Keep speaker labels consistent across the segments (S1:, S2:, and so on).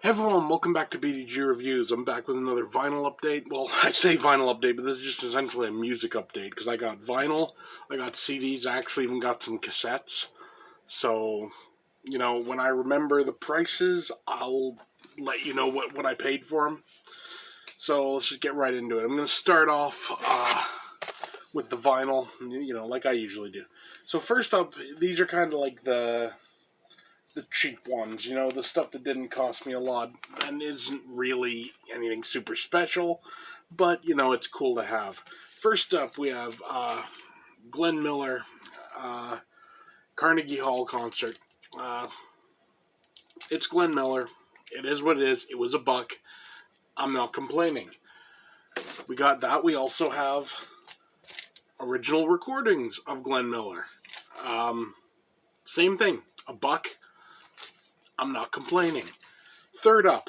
S1: Hey everyone, welcome back to BDG Reviews. I'm back with another vinyl update. Well, I say vinyl update, but this is just essentially a music update because I got vinyl, I got CDs, I actually even got some cassettes. So, when I remember the prices, I'll let you know what I paid for them. So let's just get right into it. I'm going to start off with the vinyl, like I usually do. So first up, these are kind of like the cheap ones, the stuff that didn't cost me a lot and isn't really anything super special, but, it's cool to have. First up, we have Glenn Miller, uh, Carnegie Hall concert. Uh, it's Glenn Miller. It is what it is. It was $1. I'm not complaining. We got that. We also have original recordings of Glenn Miller. Same thing. $1. I'm not complaining. Third up,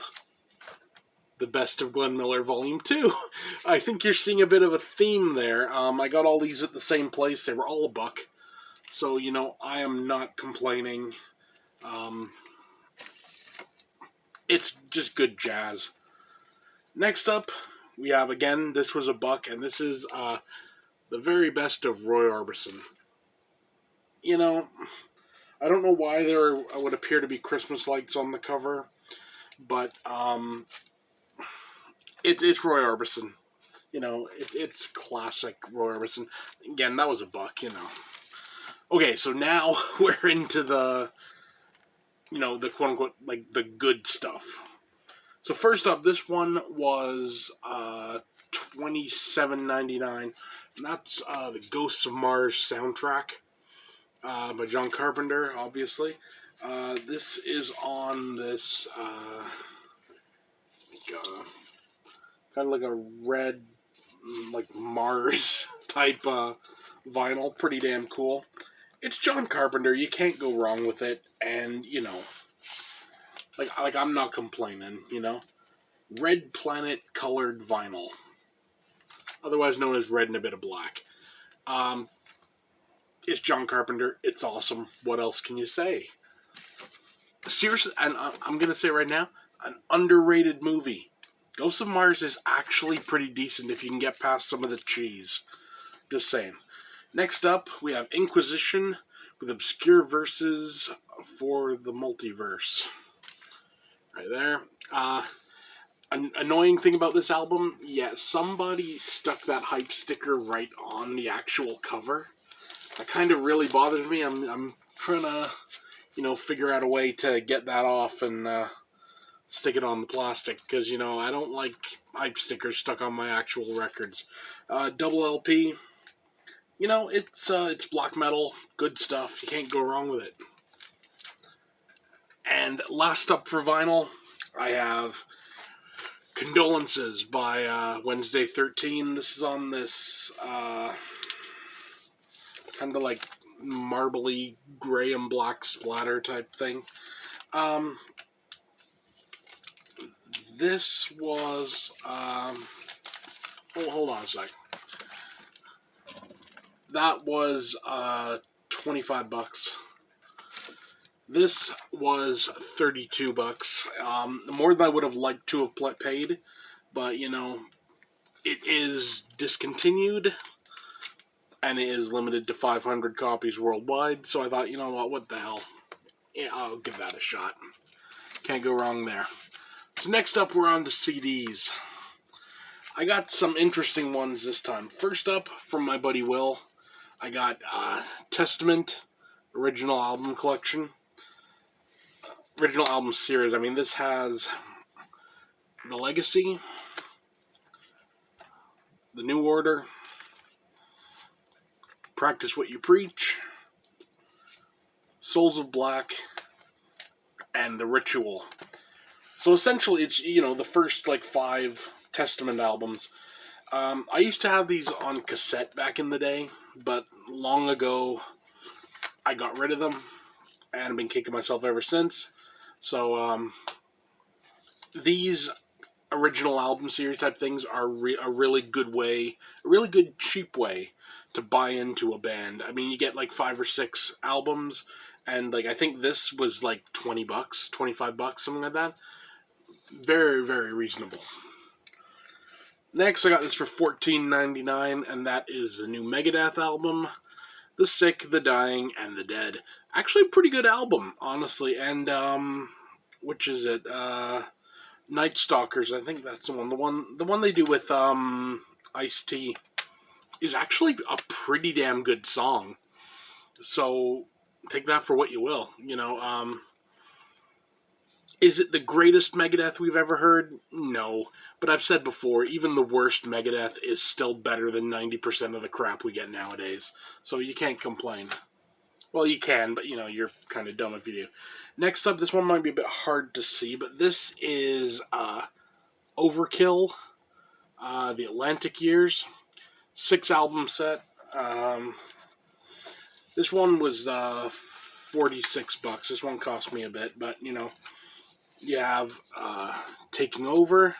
S1: the Best of Glenn Miller Volume 2. I think you're seeing a bit of a theme there. I got all these at the same place. They were all $1. So, I am not complaining. It's just good jazz. Next up, we have, again, this was $1, and this is the very best of Roy Orbison. I don't know why there would appear to be Christmas lights on the cover, but it's Roy Orbison. It's classic Roy Orbison. Again, that was $1. Okay, so now we're into the quote unquote like the good stuff. So first up, this one was $27.99. That's the Ghosts of Mars soundtrack by John Carpenter, obviously. This is on this kind of like a red, like Mars type vinyl. Pretty damn cool. It's John Carpenter. You can't go wrong with it. And, like I'm not complaining, Red Planet colored vinyl. Otherwise known as Red and a Bit of Black. It's John Carpenter. It's awesome. What else can you say? Seriously, and I'm going to say right now, an underrated movie. Ghosts of Mars is actually pretty decent if you can get past some of the cheese. Just saying. Next up, we have Inquisition with obscure verses for the multiverse. Right there. An annoying thing about this album, somebody stuck that hype sticker right on the actual cover. That kind of really bothers me. I'm trying to, figure out a way to get that off and stick it on the plastic because, I don't like hype stickers stuck on my actual records. Double LP. It's black metal, good stuff. You can't go wrong with it. And last up for vinyl, I have Condolences by Wednesday 13. This is on this kind of like marbly gray and black splatter type thing. This was hold on a sec. That was $25. This was $32. More than I would have liked to have paid, but it is discontinued and it is limited to 500 copies worldwide. So I thought, what the hell? Yeah, I'll give that a shot. Can't go wrong there. So next up, we're on to CDs. I got some interesting ones this time. First up, from my buddy Will, I got Testament original album collection. Original album series. I mean, this has The Legacy, The New Order, Practice What You Preach, Souls of Black, and The Ritual. So essentially, it's, the first, 5 Testament albums. I used to have these on cassette back in the day, but long ago, I got rid of them, and I've been kicking myself ever since. So, these original album series type things are a really good way, a really good cheap way to buy into a band. I mean, you get 5 or 6 albums, and I think this was $20, $25, something like that. Very, very reasonable. Next, I got this for $14.99, and that is the new Megadeth album, The Sick, The Dying, and The Dead. Actually, a pretty good album, honestly. And which is it? Night Stalkers. I think that's the one. The one they do with Ice-T is actually a pretty damn good song. So take that for what you will. Is it the greatest Megadeth we've ever heard? No. But I've said before, even the worst Megadeth is still better than 90% of the crap we get nowadays. So you can't complain. Well, you can, but you're kind of dumb if you do. Next up, this one might be a bit hard to see, but this is Overkill, The Atlantic Years, 6-album set. This one was $46. This one cost me a bit, but you have Taking Over,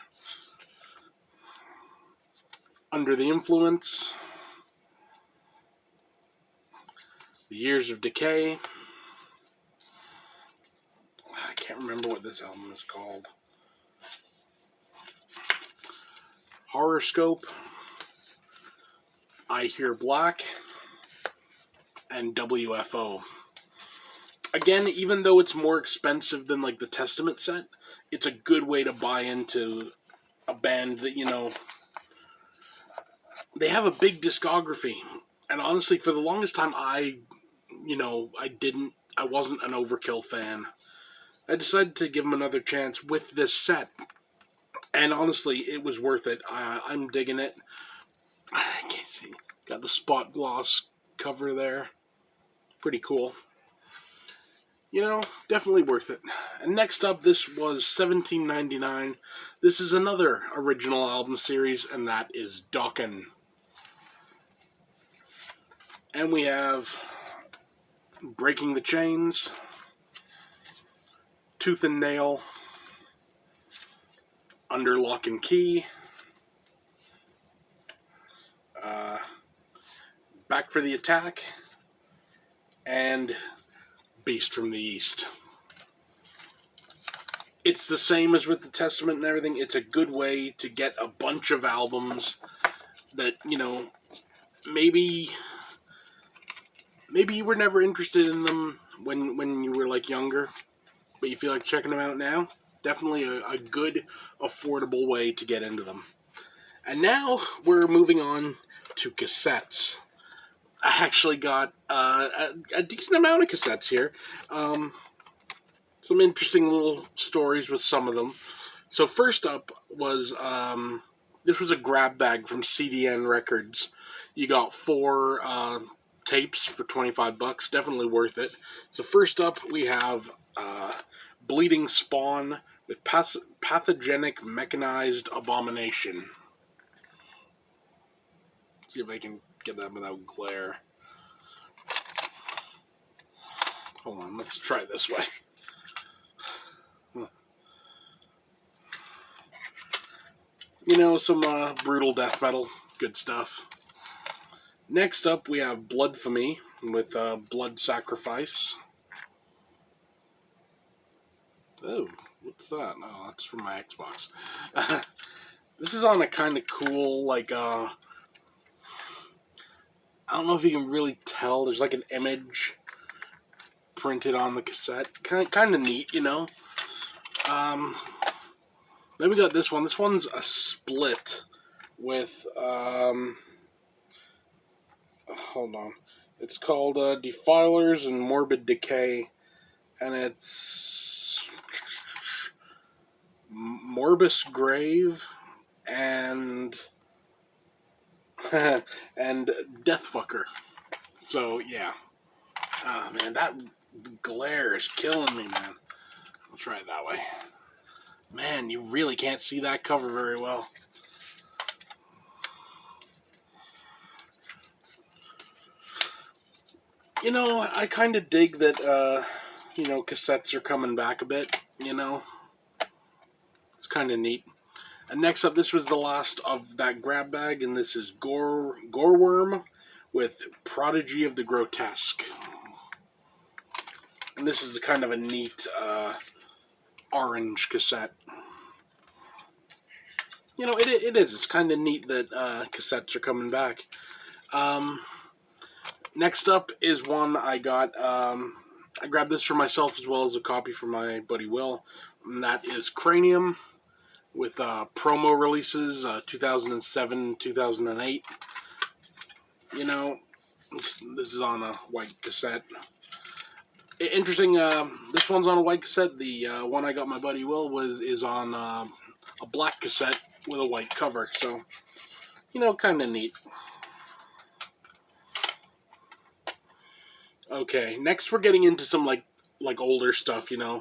S1: Under the Influence, The Years of Decay. I can't remember what this album is called. Horoscope, I Hear Black, and WFO. Again, even though it's more expensive than like the Testament set, it's a good way to buy into a band that, they have a big discography. And honestly, for the longest time, I wasn't an Overkill fan. I decided to give them another chance with this set. And honestly, it was worth it. I'm digging it. I can't see. Got the spot gloss cover there. Pretty cool. Definitely worth it. And next up, this was $17.99. This is another original album series, and that is Dokken. And we have Breaking the Chains, Tooth and Nail, Under Lock and Key, Back for the Attack, and Beast from the East. It's the same as with the Testament and everything. It's a good way to get a bunch of albums that, maybe you were never interested in them when you were like younger, but you feel like checking them out now. Definitely a good, affordable way to get into them. And now we're moving on to cassettes. I actually got a decent amount of cassettes here. Some interesting little stories with some of them. So first up was, this was a grab bag from CDN Records. You got 4 tapes for $25. Definitely worth it. So first up we have Bleeding Spawn with Pathogenic Mechanized Abomination. See if I can get that without glare. Hold on, let's try it this way. Some brutal death metal. Good stuff. Next up, we have Bloodfamy with Blood Sacrifice. Oh, what's that? Oh, that's from my Xbox. This is on a kind of cool, I don't know if you can really tell. There's like an image printed on the cassette. Kind of neat, Then we got this one. This one's a split with, hold on. It's called Defilers and Morbid Decay, and it's Morbus Grave and and Deathfucker. So yeah. Ah man, that glare is killing me, man. I'll try it that way. Man, you really can't see that cover very well. I kind of dig that, cassettes are coming back a bit, It's kind of neat. And next up, this was the last of that grab bag, and this is Goreworm with Prodigy of the Grotesque. And this is kind of a neat orange cassette. you know, it is. It's kind of neat that cassettes are coming back. Next up is one I got. I grabbed this for myself as well as a copy for my buddy Will. And that is Cranium with promo releases 2007, 2008. You know, this is on a white cassette. Interesting. This one's on a white cassette. The one I got my buddy Will is on a black cassette with a white cover. So, you know, kind of neat. Okay, next we're getting into some like older stuff, you know.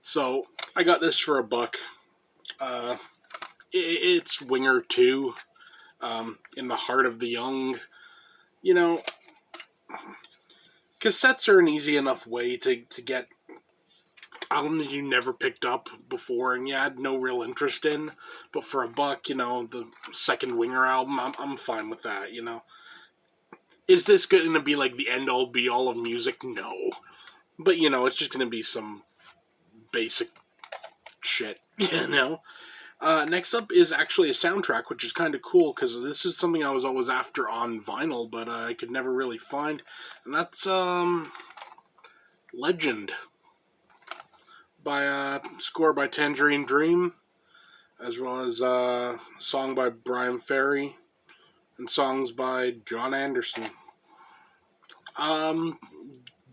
S1: So I got this for $1. It's Winger 2, In the Heart of the Young. You know, cassettes are an easy enough way to get albums you never picked up before and you had no real interest in. But for $1, you know, the second Winger album, I'm fine with that, you know. Is this going to be like the end-all be-all of music? No. But, you know, it's just going to be some basic shit, you know? Next up is actually a soundtrack, which is kind of cool, because this is something I was always after on vinyl, but I could never really find. And that's, Legend. Score by Tangerine Dream, as well as a song by Brian Ferry, and songs by John Anderson.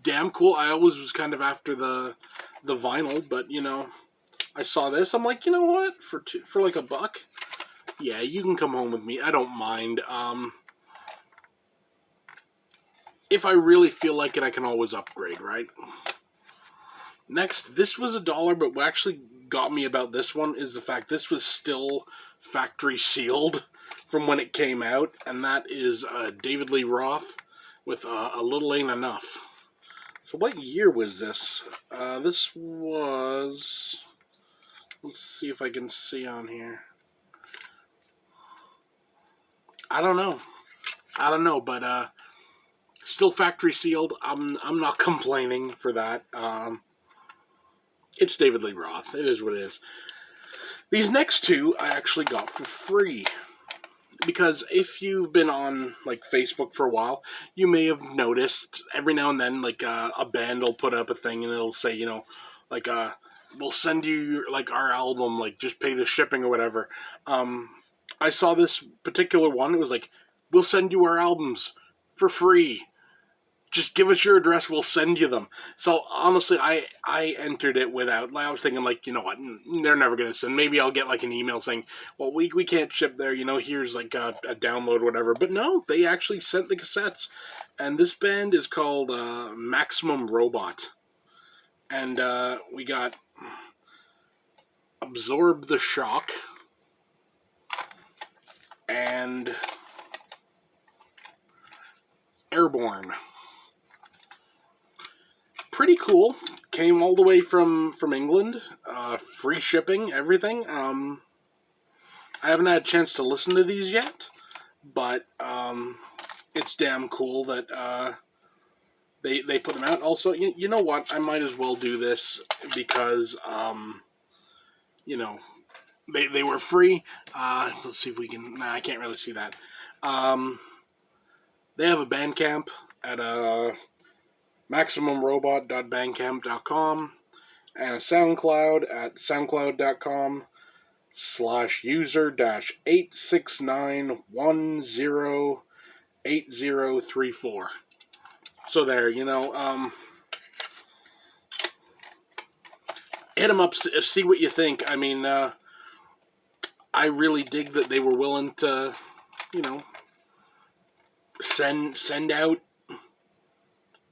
S1: Damn cool. I always was kind of after the vinyl, but you know, I saw this. I'm like, you know what? For like $1, yeah, you can come home with me. I don't mind. If I really feel like it, I can always upgrade, right? Next, this was $1, but what actually got me about this one is the fact this was still factory sealed from when it came out, and that is David Lee Roth with A Little Ain't Enough. So what year was this? This was... Let's see if I can see on here. I don't know, but still factory sealed. I'm not complaining for that. It's David Lee Roth. It is what it is. These next two I actually got for free. Because if you've been on like Facebook for a while, you may have noticed every now and then like a band will put up a thing and it'll say, you know, like we'll send you like our album, like just pay the shipping or whatever. I saw this particular one. It was like, we'll send you our albums for free. Just give us your address, we'll send you them. So, honestly, I entered it without... I was thinking, like, you know what, they're never going to send. Maybe I'll get, like, an email saying, well, we can't ship there, you know, here's, like, a download or whatever. But no, they actually sent the cassettes. And this band is called Maximum Robot. And we got Absorb the Shock. And Airborne. Pretty cool. Came all the way from England. Free shipping, everything. I haven't had a chance to listen to these yet, but it's damn cool that they put them out. Also, you know what? I might as well do this because you know, they were free. Let's see if we can. Nah, I can't really see that. They have a Bandcamp at MaximumRobot.bandcamp.com and a SoundCloud at soundcloud.com/user-869108034. So there, you know, hit them up, see what you think. I mean, I really dig that they were willing to, you know, send out,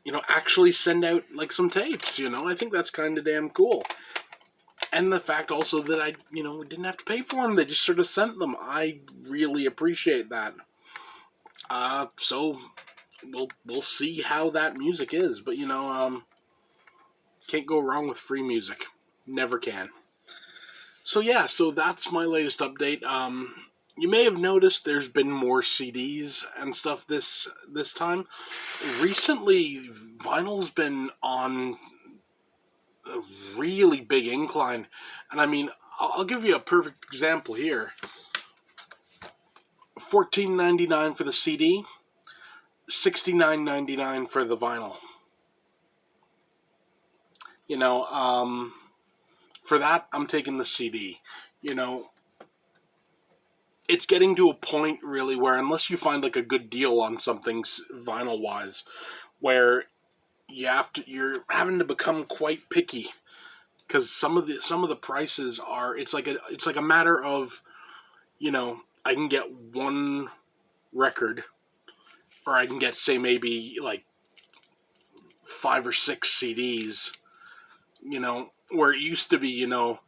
S1: you know, actually send out, like, some tapes, you know. I think that's kind of damn cool. And the fact also that I, you know, didn't have to pay for them. They just sort of sent them. I really appreciate that. So, we'll see how that music is. But, you know, can't go wrong with free music. Never can. So, yeah, so that's my latest update. You may have noticed there's been more CDs and stuff this time. Recently, vinyl's been on a really big incline. And I mean, I'll give you a perfect example here. $14.99 for the CD, $69.99 for the vinyl. You know, for that, I'm taking the CD. You know, it's getting to a point really where unless you find like a good deal on something vinyl wise, where you're having to become quite picky because some of the prices are it's like a matter of, you know, I can get one record, or I can get, say, maybe like 5 or 6 CDs, you know, where it used to be, you know,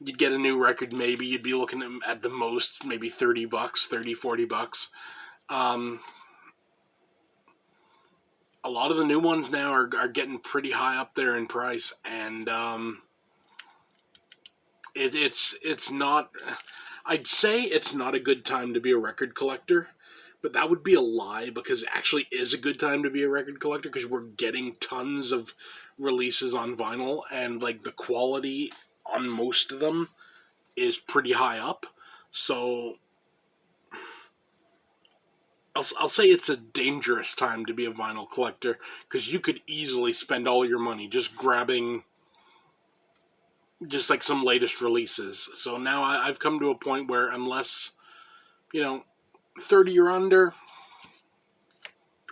S1: you'd get a new record, maybe you'd be looking at the most maybe $30, $40. Um, a lot of the new ones now are getting pretty high up there in price, and it's not. I'd say it's not a good time to be a record collector, but that would be a lie, because it actually is a good time to be a record collector because we're getting tons of releases on vinyl, and like the quality on most of them is pretty high up. So I'll say it's a dangerous time to be a vinyl collector, because you could easily spend all your money just grabbing just like some latest releases. So now I've come to a point where unless, you know, 30 or under,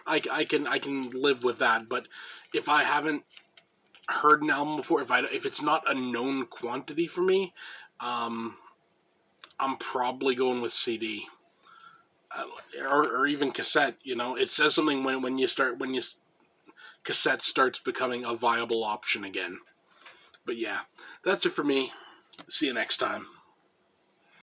S1: I can live with that. But if I haven't heard an album before, if it's not a known quantity for me, I'm probably going with CD. Or even cassette. You know, it says something when cassette starts becoming a viable option again. But yeah, that's it for me. See you next time.